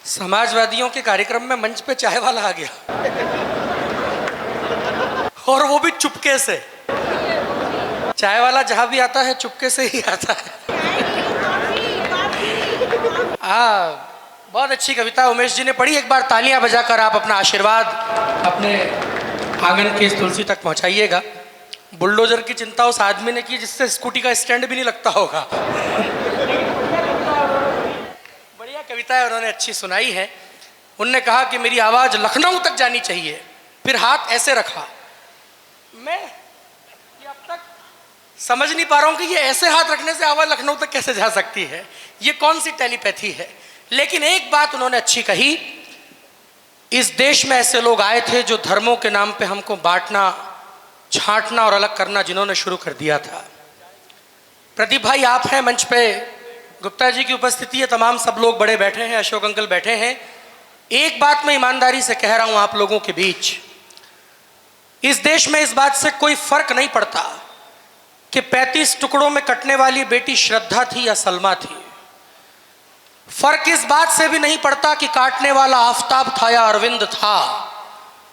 समाजवादियों के कार्यक्रम में मंच पे चाय वाला आ गया और वो भी चुपके से। चाय वाला जहां भी आता है चुपके से ही आता है। बहुत अच्छी कविता उमेश जी ने पढ़ी। एक बार तालियां बजाकर आप अपना आशीर्वाद अपने आंगन की इस तुलसी तक पहुंचाइएगा। बुलडोजर की चिंता उस आदमी ने की जिससे स्कूटी का स्टैंड भी नहीं लगता होगा। बढ़िया कविता है, उन्होंने अच्छी सुनाई है। उनने कहा कि मेरी आवाज लखनऊ तक जानी चाहिए, फिर हाथ ऐसे रखा। मैं ये अब तक समझ नहीं पा रहा हूं कि ये ऐसे हाथ रखने से आवाज लखनऊ तक कैसे जा सकती है, ये कौन सी टेलीपैथी है। लेकिन एक बात उन्होंने अच्छी कही, इस देश में ऐसे लोग आए थे जो धर्मों के नाम पे हमको बांटना, छांटना और अलग करना जिन्होंने शुरू कर दिया था। प्रदीप भाई आप हैं मंच पे, गुप्ता जी की उपस्थिति है, तमाम सब लोग बड़े बैठे हैं, अशोक अंकल बैठे हैं। एक बात मैं ईमानदारी से कह रहा हूं आप लोगों के बीच, इस देश में इस बात से कोई फर्क नहीं पड़ता कि 35 टुकड़ों में कटने वाली बेटी श्रद्धा थी या सलमा थी। फर्क इस बात से भी नहीं पड़ता कि काटने वाला आफताब था या अरविंद था।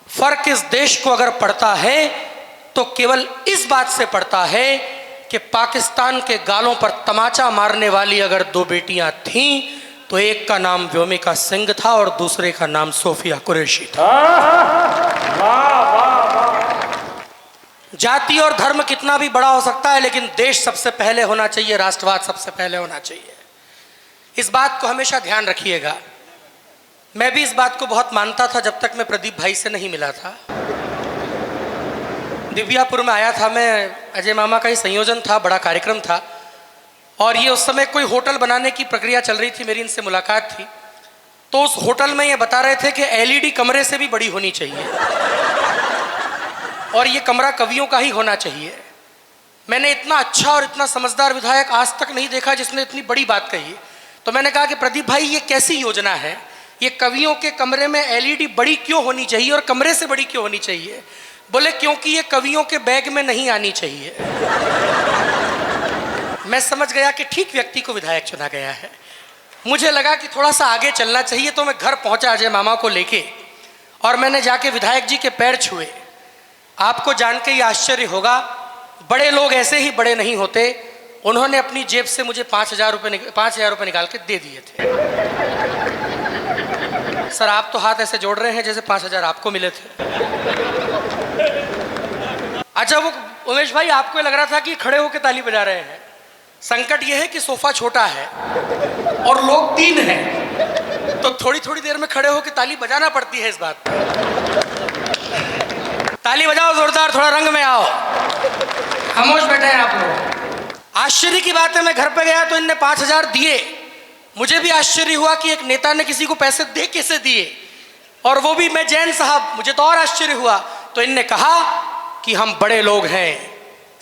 फर्क इस देश को अगर पड़ता है तो केवल इस बात से पड़ता है कि पाकिस्तान के गालों पर तमाचा मारने वाली अगर दो बेटियां थीं तो एक का नाम व्योमिका सिंह था और दूसरे का नाम सोफिया कुरैशी था। जाति और धर्म कितना भी बड़ा हो सकता है, लेकिन देश सबसे पहले होना चाहिए, राष्ट्रवाद सबसे पहले होना चाहिए। इस बात को हमेशा ध्यान रखिएगा। मैं भी इस बात को बहुत मानता था जब तक मैं प्रदीप भाई से नहीं मिला था। दिव्यापुर में आया था मैं, अजय मामा का ही संयोजन था, बड़ा कार्यक्रम था और ये उस समय कोई होटल बनाने की प्रक्रिया चल रही थी। मेरी इनसे मुलाकात थी तो उस होटल में ये बता रहे थे कि एलईडी कमरे से भी बड़ी होनी चाहिए और ये कमरा कवियों का ही होना चाहिए। मैंने इतना अच्छा और इतना समझदार विधायक आज तक नहीं देखा जिसने इतनी बड़ी बात कही। तो मैंने कहा कि प्रदीप भाई ये कैसी योजना है, ये कवियों के कमरे में एलईडी बड़ी क्यों होनी चाहिए और कमरे से बड़ी क्यों होनी चाहिए। बोले क्योंकि ये कवियों के बैग में नहीं आनी चाहिए। मैं समझ गया कि ठीक व्यक्ति को विधायक चुना गया है। मुझे लगा कि थोड़ा सा आगे चलना चाहिए, तो मैं घर पहुंचा अजय मामा को लेके और मैंने जाके विधायक जी के पैर छुए। आपको जान के ये आश्चर्य होगा, बड़े लोग ऐसे ही बड़े नहीं होते। उन्होंने अपनी जेब से मुझे 5,000 रुपये निकाल के दे दिए थे। सर आप तो हाथ ऐसे जोड़ रहे हैं जैसे 5,000 आपको मिले थे। अच्छा वो उमेश भाई आपको लग रहा था कि खड़े होकर ताली बजा रहे हैं। संकट यह है कि सोफा छोटा है और लोग 3 हैं, तो थोड़ी थोड़ी देर में खड़े होकर ताली बजाना पड़ती है। इस बात ताली बजाओ जोरदार, थोड़ा रंग में आओ। खामोश बैठे हैं आप लोग। आश्चर्य की बात है, मैं घर पे गया तो इनने 5,000 दिए। मुझे भी आश्चर्य हुआ कि एक नेता ने किसी को पैसे दे कैसे दिए, और वो भी मैं जैन साहब। मुझे तो और आश्चर्य हुआ। तो इनने कहा कि हम बड़े लोग हैं,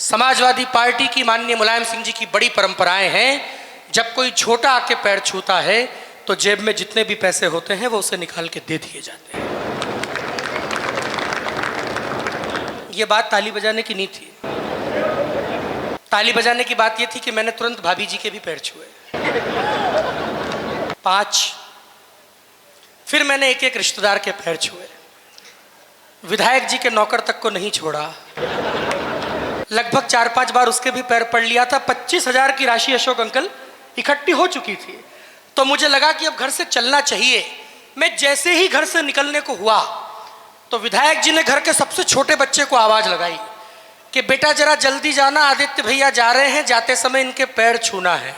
समाजवादी पार्टी की माननीय मुलायम सिंह जी की बड़ी परंपराएं हैं, जब कोई छोटा आके पैर छूता है तो जेब में जितने भी पैसे होते हैं वो उसे निकाल के दे दिए जाते हैं। ये बात ताली बजाने की नहीं थी। ताली बजाने की बात ये थी कि मैंने तुरंत भाभी जी के भी पैर छुए 5। फिर मैंने एक एक रिश्तेदार के पैर छुए। विधायक जी के नौकर तक को नहीं छोड़ा। लगभग 4-5 बार उसके भी पैर पड़ लिया था। 25,000 की राशि अशोक अंकल इकट्ठी हो चुकी थी। तो मुझे लगा कि अब घर से चलना चाहिए। मैं जैसे ही घर से निकलने को हुआ तो विधायक जी ने घर के सबसे छोटे बच्चे को आवाज लगाई कि बेटा जरा जल्दी जाना, आदित्य भैया जा रहे हैं, जाते समय इनके पैर छूना है।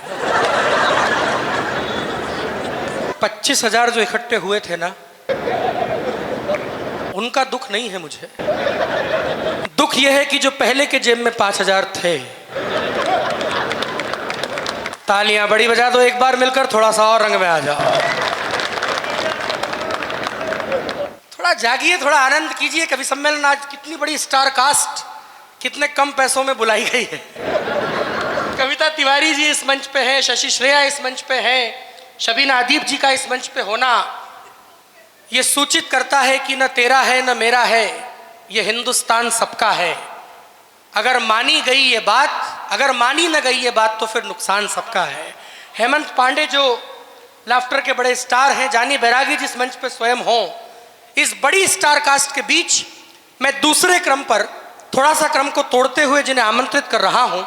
25,000 जो इकट्ठे हुए थे ना, उनका दुख नहीं है मुझे। दुख यह है कि जो पहले के जेब में 5,000 थे। तालियां बड़ी बजा दो एक बार मिलकर, थोड़ा सा और रंग में आ जाओ। थोड़ा जागिए, थोड़ा आनंद कीजिए। कवि सम्मेलन आज कितनी बड़ी स्टार कास्ट, कितने कम पैसों में बुलाई गई है। कविता तिवारी जी इस मंच पे हैं, शशि श्रेया इस मंच पे हैं, शबीना अदीब जी का इस मंच पे होना ये सूचित करता है कि न तेरा है न मेरा है, ये हिंदुस्तान सबका है। अगर मानी गई ये बात, अगर मानी न गई ये बात तो फिर नुकसान सबका है। हेमंत पांडे जो लाफ्टर के बड़े स्टार हैं, जानी बैरागी जिस मंच पर स्वयं हों, इस बड़ी स्टार कास्ट के बीच मैं दूसरे क्रम पर थोड़ा सा क्रम को तोड़ते हुए जिन्हें आमंत्रित कर रहा हूं,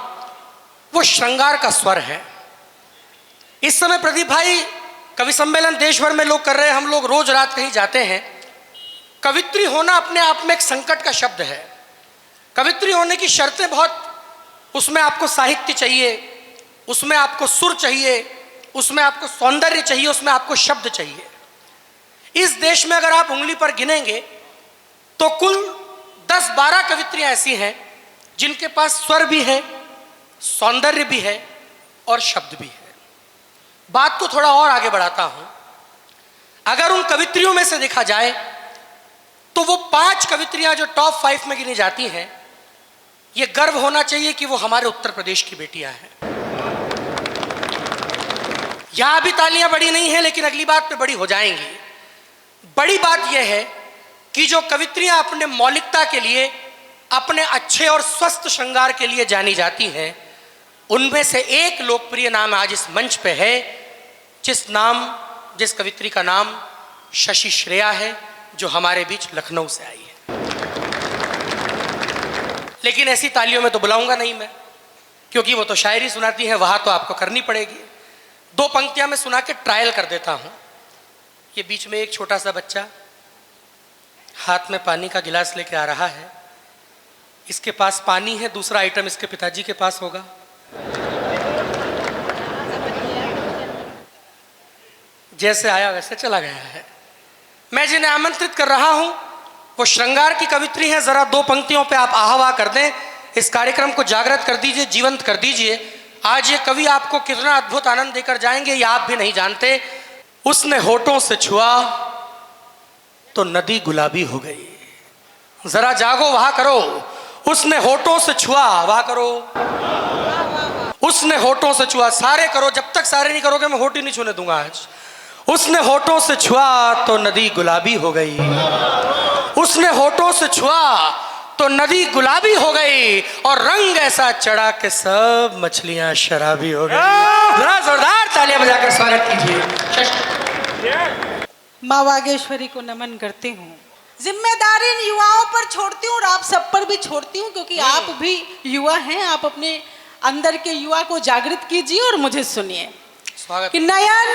वो श्रृंगार का स्वर है। इस समय प्रदीप भाई कवि सम्मेलन देश भर में लोग कर रहे हैं, हम लोग रोज रात कहीं जाते हैं। कवित्री होना अपने आप में एक संकट का शब्द है। कवित्री होने की शर्तें बहुत, उसमें आपको साहित्य चाहिए, उसमें आपको सुर चाहिए, उसमें आपको सौंदर्य चाहिए, उसमें आपको शब्द चाहिए। इस देश में अगर आप उंगली पर गिनेंगे तो कुल 10-12 कवित्रियां ऐसी हैं जिनके पास स्वर भी है, सौंदर्य भी है और शब्द भी है। बात को थोड़ा और आगे बढ़ाता हूं। अगर उन कवित्रियों में से देखा जाए तो वो 5 कवित्रियां जो टॉप 5 में गिनी जाती हैं, ये गर्व होना चाहिए कि वो हमारे उत्तर प्रदेश की बेटियां हैं। यहां भी तालियां बड़ी नहीं है, लेकिन अगली बात पे बड़ी हो जाएंगी। बड़ी बात यह है कि जो कवित्रियां अपने मौलिकता के लिए, अपने अच्छे और स्वस्थ श्रृंगार के लिए जानी जाती हैं, उनमें से एक लोकप्रिय नाम आज इस मंच पे है, जिस कवित्री का नाम शशि श्रेया है, जो हमारे बीच लखनऊ से आई है। लेकिन ऐसी तालियों में तो बुलाऊंगा नहीं मैं, क्योंकि वो तो शायरी सुनाती हैं, वहां तो आपको करनी पड़ेगी। 2 पंक्तियां मैं सुना के ट्रायल कर देता हूं। ये बीच में एक छोटा सा बच्चा हाथ में पानी का गिलास लेके आ रहा है। इसके पास पानी है, दूसरा आइटम इसके पिताजी के पास होगा। जैसे आया वैसे चला गया है। मैं जिन्हें आमंत्रित कर रहा हूं वो श्रृंगार की कवित्री हैं। जरा 2 पंक्तियों पे आप आह्वा कर दें, इस कार्यक्रम को जागृत कर दीजिए, जीवंत कर दीजिए। आज ये कवि आपको कितना अद्भुत आनंद देकर जाएंगे ये आप भी नहीं जानते। उसने होठों से छुआ तो नदी गुलाबी हो गई। जरा जागो, वहा करो। उसने होठों से छुआ, वहा करो। उसने होठों से छुआ, सारे करो। जब तक सारे नहीं करोगे मैं होठ ही नहीं छूने दूंगा आज। उसने होठों से छुआ तो नदी गुलाबी हो गई। उसने होठों से छुआ तो नदी गुलाबी हो गई और रंग ऐसा चढ़ा के सब मछलियां शराबी हो गई। जरा जोरदार तालियां बजाकर स्वागत कीजिए। माँ बागेश्वरी को नमन करती हूँ। जिम्मेदारी इन युवाओं पर छोड़ती हूँ और आप सब पर भी छोड़ती हूँ, क्योंकि आप भी युवा हैं। आप अपने अंदर के युवा को जागृत कीजिए और मुझे सुनिए कि नयन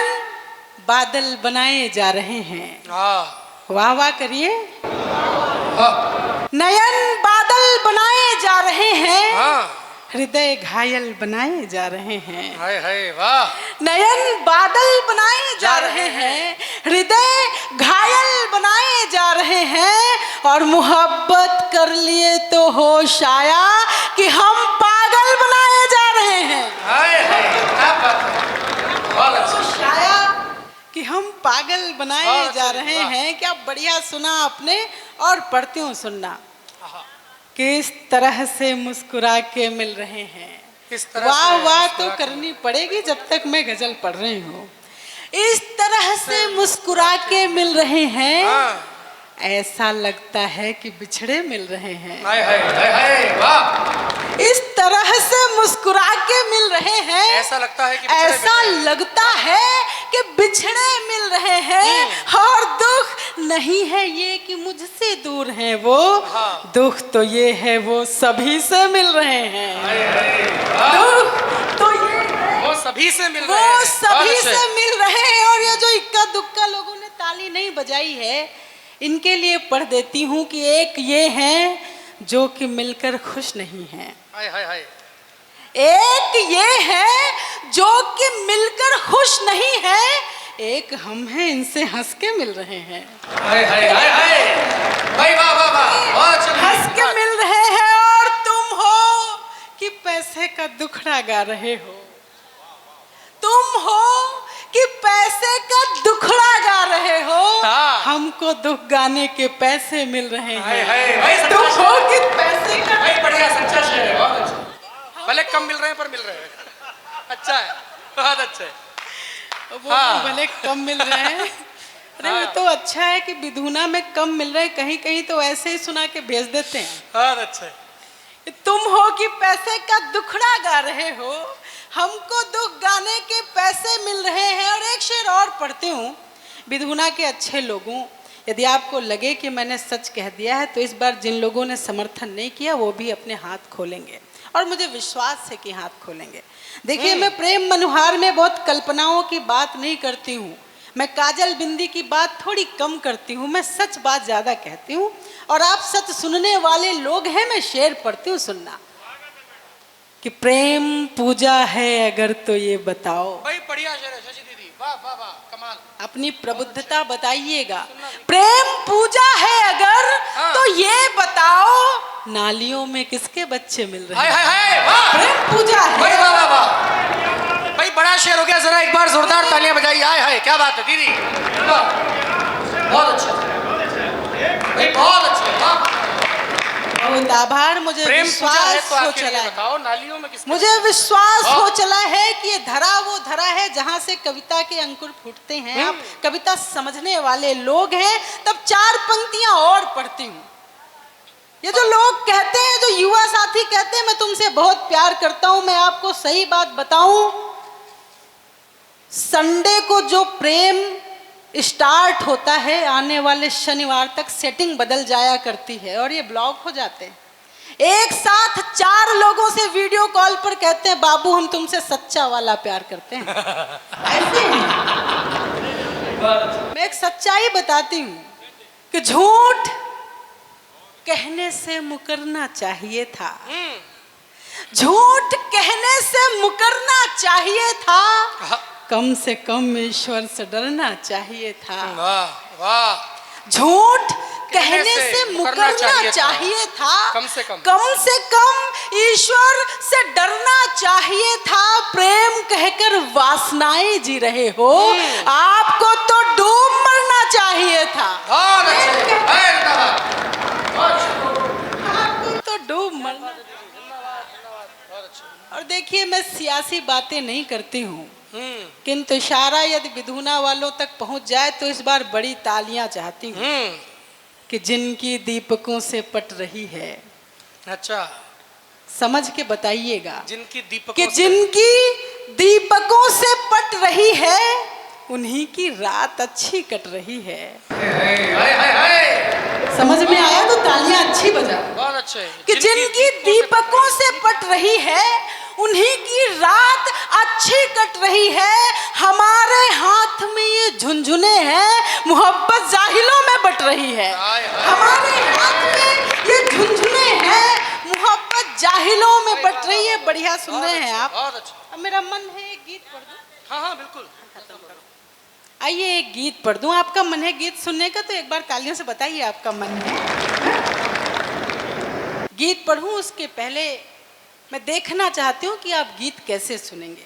बादल बनाए जा रहे हैं। वाह वाह करिए। नयन बादल बनाए जा रहे हैं, हृदय घायल बनाए जा रहे हैं। हाय हाय वाह। नयन बादल बनाए जा रहे हैं, हृदय घायल बनाए जा रहे हैं, और मोहब्बत कर लिए तो होश आया कि हम पागल बनाए जा रहे हैं। हाय हाय क्या बात है, बहुत अच्छा। होश आया कि हम पागल बनाए जा रहे हैं। क्या बढ़िया सुना आपने। और पढ़ती हूँ, सुनना। किस तरह से मुस्कुरा के मिल रहे हैं। वाह वाह तो करनी पड़ेगी जब तक मैं गजल पढ़ रही हूँ। इस तरह से मुस्कुरा के मिल रहे हैं, ऐसा लगता है कि बिछड़े मिल रहे हैं। हाय हाय हाय हाय वाह। इस तरह से मुस्कुरा के मिल रहे हैं, ऐसा लगता है कि बिछड़े मिल रहे हैं। और दुख नहीं है ये कि मुझसे दूर हैं वो, दुख तो ये है वो सभी से मिल रहे हैं। दुख तो ये है वो सभी से मिल रहे हैं। और ये जो इक्का दुक्का लोगों ने ताली नहीं बजाई है, इनके लिए पढ़ देती हूँ कि एक ये हैं जो कि मिलकर खुश नहीं हैं। हाय हाय हाय। एक ये है जो कि मिलकर खुश नहीं है, एक हम हैं इनसे हंस के मिल रहे हैं। हाय हाय हाय हाय भाई वाह वाह वाह। हंस के मिल रहे हैं और तुम हो कि पैसे का दुखड़ा गा रहे हो। तुम हो कि पैसे का दुखड़ा गा रहे हो, हमको दुख गाने के पैसे मिल रहे हैं। तुम हो कि पैसे का। भाई बढ़िया, सच्चा शेर है, बहुत अच्छा। भले कम मिल रहे हैं पर मिल रहे हैं। अच्छा है, बहुत अच्छा है। वो भले कम मिल रहे हैं। अरे वो तो अच्छा है कि विधुना में कम मिल रहे हैं, कहीं कहीं तो ऐसे ही सुना के भेज देते हैं। बहुत अच्छा है। तुम हो कि पैसे का दुखड़ा गा रहे हो, हमको दुख गाने के पैसे मिल रहे हैं। और एक शेर और पढ़ती हूँ विधुना के अच्छे लोगों, यदि आपको लगे कि मैंने सच कह दिया है तो इस बार जिन लोगों ने समर्थन नहीं किया वो भी अपने हाथ खोलेंगे, और मुझे विश्वास है कि हाथ खोलेंगे। देखिए, मैं प्रेम मनोहार में बहुत कल्पनाओं की बात नहीं करती हूँ, मैं काजल बिंदी की बात थोड़ी कम करती हूँ, मैं सच बात ज़्यादा कहती हूँ। और आप सच सुनने वाले लोग हैं, मैं शेर पढ़ती हूँ, सुनना कि प्रेम पूजा है अगर तो ये बताओ। भाई बढ़िया शेर है शशि दीदी, वाह वाह वाह, कमाल। अपनी प्रबुद्धता बताइएगा। प्रेम पूजा है अगर तो ये बताओ, नालियों में किसके बच्चे मिल रहे हैं? हाय हाय हाय, वाह। प्रेम पूजा है। भाई वाह वाह वाह, भाई बड़ा शेर हो गया, जरा एक बार जोरदार तालियां बजाइए। हाय हाय, क्या बात है दीदी, बहुत अच्छा भाई, बहुत अच्छा, वाह। बहुत आभार। मुझे विश्वास हो चला है, बताओ नालियों में किसके, मुझे विश्वास हो चला है कि ये धरा वो धरा है जहां से कविता के अंकुर फूटते हैं। आप कविता समझने वाले लोग हैं, तब चार पंक्तियां और पढ़ती हूँ। ये जो लोग कहते हैं, जो युवा साथी कहते हैं मैं तुमसे बहुत प्यार करता हूं, मैं आपको सही बात बताऊं, संडे को जो प्रेम स्टार्ट होता है आने वाले शनिवार तक सेटिंग बदल जाया करती है और ये ब्लॉक हो जाते हैं। एक साथ चार लोगों से वीडियो कॉल पर कहते हैं बाबू हम तुमसे सच्चा वाला प्यार करते हैं। ऐसे ही मैं एक सच्चाई बताती हूँ कि झूठ कहने से मुकरना चाहिए था, झूठ कहने से मुकरना चाहिए था, कम से कम ईश्वर से डरना चाहिए था। वाह वाह। झूठ कहने से मुकरना चाहिए था, कम से कम ईश्वर से डरना चाहिए था। प्रेम कहकर वासनाएं जी रहे हो, आपको तो डूब मरना चाहिए था। आपको तो डूब मरना। और देखिए, मैं सियासी बातें नहीं करती हूँ, किंतु इशारा यदि विधुना वालों तक पहुंच जाए तो इस बार बड़ी तालियां चाहती हूँ कि जिनकी दीपकों से पट रही है। अच्छा, समझ के बताइएगा। जिनकी दीपकों कि जिनकी दीपकों से पट रही है उन्हीं की रात अच्छी कट रही है। समझ में आया तो तालियां अच्छी बजा। बहुत अच्छे। कि जिनकी दीपकों से पट रही है उन्हीं की रात अच्छी कट रही है। हमारे हाथ में ये झुनझुने हैं, मोहब्बत जाहिलों में बट रही है। हमारे हाथ में ये झुनझुने हैं, मोहब्बत जाहिलों में बट रही है। बढ़िया सुन रहे हैं आप। बहुत अच्छा। अब मेरा मन है एक गीत पढ़ दूं। हाँ हाँ बिल्कुल। आइए एक गीत पढ़ दूं। आपका मन है गीत सुनने का तो एक बार तालियों से बताइए आपका मन है। गीत पढ़ूं उसके पहले मैं देखना चाहती हूँ कि आप गीत कैसे सुनेंगे,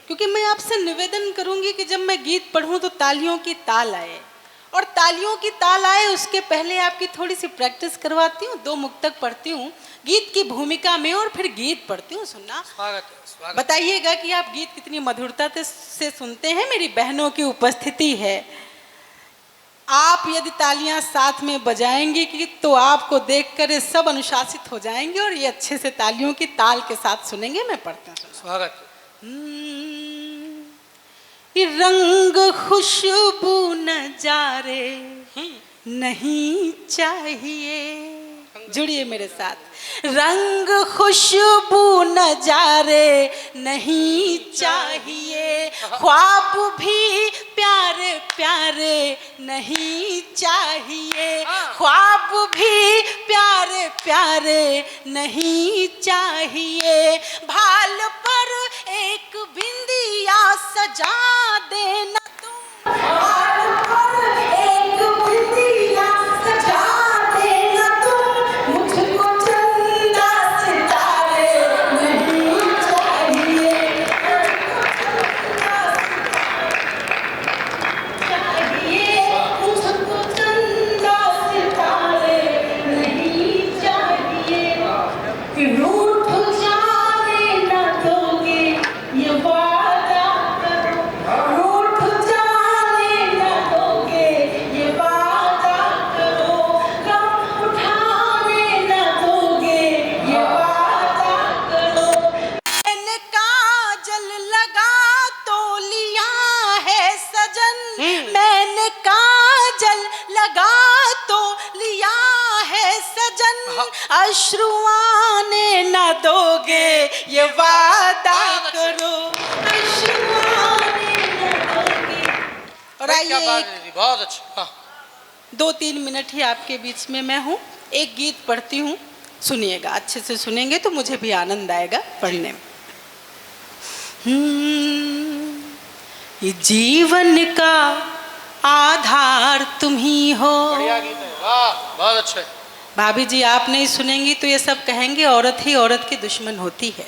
क्योंकि मैं आपसे निवेदन करूंगी कि जब मैं गीत पढ़ूं तो तालियों की ताल आए, और तालियों की ताल आए उसके पहले आपकी थोड़ी सी प्रैक्टिस करवाती हूँ। 2 मुक्तक पढ़ती हूँ गीत की भूमिका में और फिर गीत पढ़ती हूँ। सुनना, स्वागत। बताइएगा कि आप गीत कितनी मधुरता से सुनते हैं। मेरी बहनों की उपस्थिति है, आप यदि तालियां साथ में बजाएंगी कि तो आपको देखकर ये सब अनुशासित हो जाएंगे और ये अच्छे से तालियों की ताल के साथ सुनेंगे। मैं पढ़ती हूँ। स्वागत। रंग खुशबू नजारे नहीं चाहिए, जुड़िए मेरे साथ। रंग खुशबू नजारे नहीं चाहिए, ख्वाब भी प्यारे प्यारे नहीं चाहिए, ख्वाब भी प्यारे प्यारे नहीं चाहिए। भाल पर एक बिंदिया सजा देना तुम, भाल पर एक बिंदिया सजा देना तुम, मुझको चंदा सितारे नहीं चाहिए, मुझको चंदा सितारे नहीं चाहिए। कि रूठ जाने न दोगे ये वादा करो, अश्रु आने न दोगे ये वादा करो, अश्रु आने न दोगे। और क्या बात आइए, है दीदी, बहुत अच्छा। हाँ। 2-3 मिनट ही आपके बीच में मैं हूँ, एक गीत पढ़ती हूँ, सुनिएगा। अच्छे से सुनेंगे तो मुझे भी आनंद आएगा पढ़ने में। ये जीवन का आधार तुम ही हो। बढ़िया गीत है, वाह, बहुत अच्छा है। भाभी जी आप नहीं सुनेंगी तो ये सब कहेंगे औरत ही औरत की दुश्मन होती है।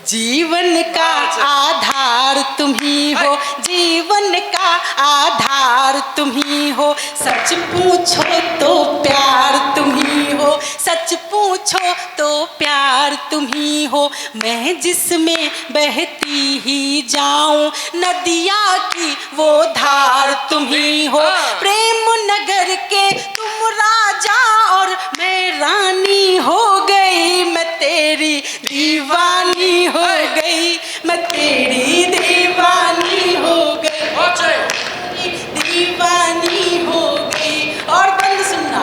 जीवन का आधार तुम ही हो, जीवन का आधार तुम ही हो, सच पूछो तो प्यार तुम ही हो, सच पूछो तो प्यार तुम ही हो। मैं जिसमें बहती ही जाऊं नदिया की वो धार तुम ही हो। प्रेम नगर के तुम राजा और मैं रानी हो गई, मैं तेरी दीवानी हो गई, मैं तेरी दीवानी हो गई, दीवानी हो गई। और बंद सुनना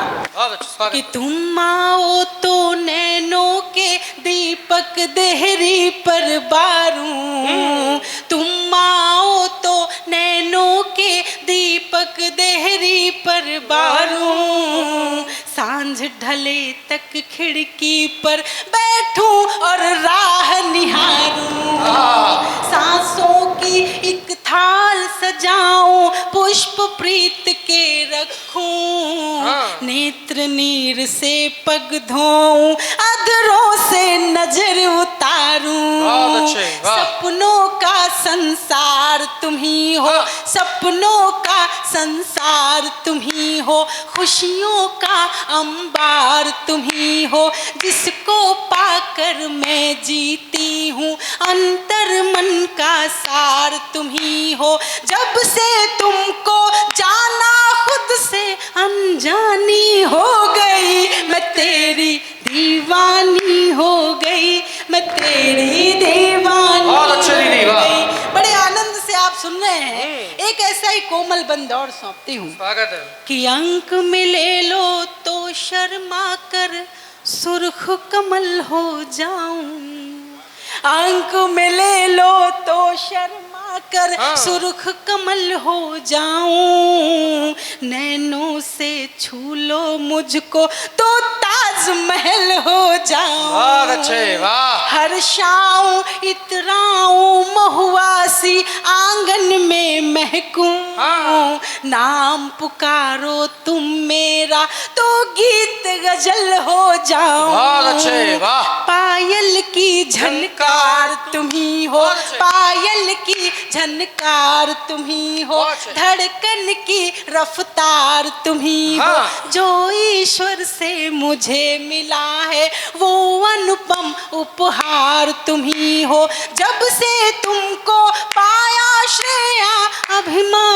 कि तुम आओ तो नैनों के दीपक देहरी पर बारूं, तुम आओ तो नैनों के दीपक देहरी पर बारूं, सांझ ढले तक खिड़की पर बैठूं और राह निहारूं, सांसों की एक थाल सजाऊं, पुष्प प्रीत के रखूं, नेत्र नीर से पग धोऊं, अधरों से नजर उतारूं। सपनों का संसार तुम ही हो, सपनों का संसार तुम ही हो, खुशियों का अंबार तुम ही हो, जिसको पाकर मैं जीती हूँ, अंतर मन का सार तुम ही हो। जब से तुमको जाना खुद से अनजानी हो गई, मैं तेरी दीवानी हो गई, मैं तेरी दीवानी हो गई। बड़े आनंद से आप सुन रहे हैं। एक ऐसा ही कोमल बंद और सौंपती हूँ। स्वागत है। कि अंक में ले लो तो शर्मा कर सुर्ख कमल हो जाऊं, अंक में ले लो तो शर्मा कर सुर्ख कमल हो जाऊं, नैनों से छू लो मुझको तो ताजमहल हो जाऊं। बहुत अच्छे, वाह। हर्षाऊं इतराऊं महुआसी आंगन में महकूं, नाम पुकारो तुम मेरा तो गीत गजल हो जाऊं। बहुत अच्छे, वाह। पायल की झनकार तुम ही हो, पायल की झनकार तुम ही हो, धड़कन की रफ्तार तुम ही हो, जो ईश्वर से मुझे मिला है वो अनुपम उपहार तुम ही हो। जब से तुमको पाया श्रेया अभिमान